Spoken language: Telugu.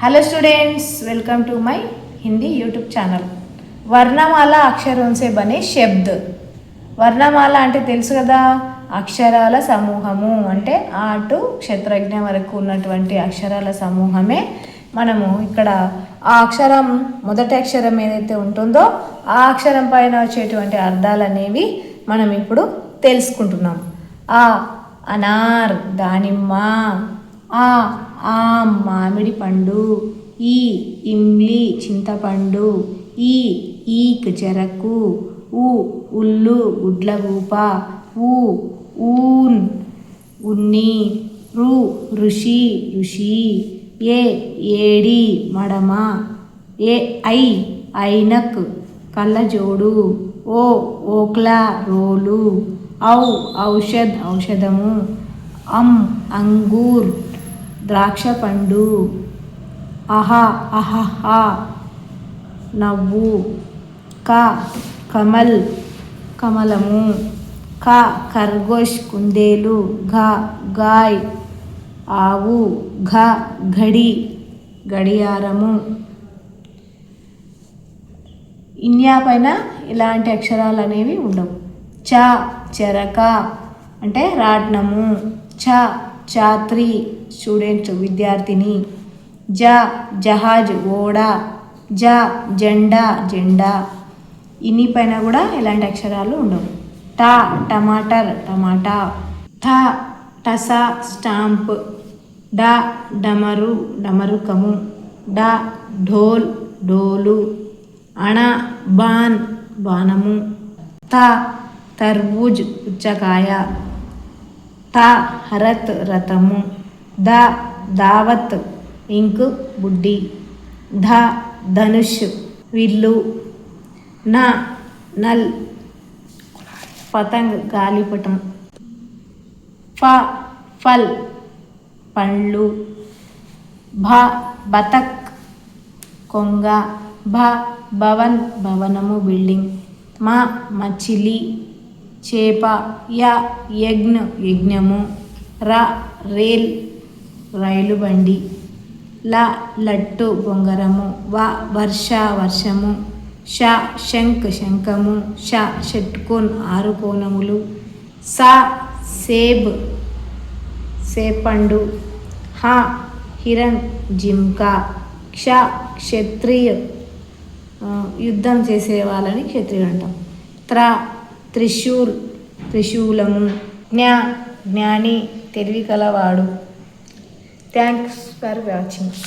Hello students, welcome to my Hindi YouTube channel. वर्णमाला अक्षरों से बने शब्द। వర్ణమాల అంటే తెలుసు కదా, అక్షరాల సమూహము అంటే ఆ టు క్షేత్రజ్ఞ వరకు ఉన్నటువంటి అక్షరాల సమూహమే మనము ఇక్కడ ఆ అక్షరం మొదటి అక్షరం ఏదైతే ఉంటుందో ఆ అక్షరం పైన వచ్చేటువంటి అర్థాలు అనేవి మనం ఇప్పుడు తెలుసుకుంటున్నాం. ఆ అనార్ దానిమ్మ, ఆ ఆమ్ మామిడి పండు, ఈ ఇమ్లి చింతపండు, ఈ ఈక్ చెరకు, ఊ ఉల్లు గుడ్లగూప, ఊ ఊన్ ఉన్ని, రు ఋషి ఋషి, ఏ ఏడి మడమ, ఏ ఐ ఐనక్ కళ్ళజోడు, ఓ ఓక్లా రోలు, ఔ ఔషధ్ ఔషధము, అంగూర్ ద్రాక్ష పండు, అహా అహహ నవ్వు, క కమల్ కమలము, క ఖర్గోష్ కుందేలు, ఘ గాయ్ ఆవు, ఘ ఘడి గడియారము. ఇన్యా పైన ఇలాంటి అక్షరాలు అనేవి ఉండవు. చ చెరక అంటే రాట్నము, ఛ ఛాత్రి స్టూడెంట్ విద్యార్థిని, జ జహాజ్ ఓడ, జ జెండా జెండా. ఇన్ని పైన కూడా ఇలాంటి అక్షరాలు ఉండవు. ట టమాటర్ టమాటా, ఠ టసా స్టాంప్, డ డమరు డమరుకము, డ ఢోల్ డోలు, అణ బాన్ బాణము, త తర్బూజ్ పుచ్చకాయ, త హరత్ రథము, ద దావత్ ఇంక్ బుడ్డి, ధ ధనుష్ విల్లు, న నల్ పతంగ్ గాలిపటం, ఫ ఫల్ పండ్లు, భ బతక్ కొంగ, భ భవన్ భవనము బిల్డింగ్, మ మచిలి చేప, య యజ్ఞ యజ్ఞము, ర రేల్ రైలు బండి, ల లట్టు బొంగరము, వ వర్ష వర్షము, ష శంఖ్ శంఖము, ష షట్కోన్ ఆరు కోణములు, స సేబ్ సేపండు, హ హిరణ్ జింక, క్ష క్షత్రియ యుద్ధం చేసే వాళ్ళని క్షత్రియులు అంటాం, త్ర త్రిశూల్ త్రిశూలము, జ్ఞ జ్ఞాని తెలివి కలవాడు. Thanks for watching.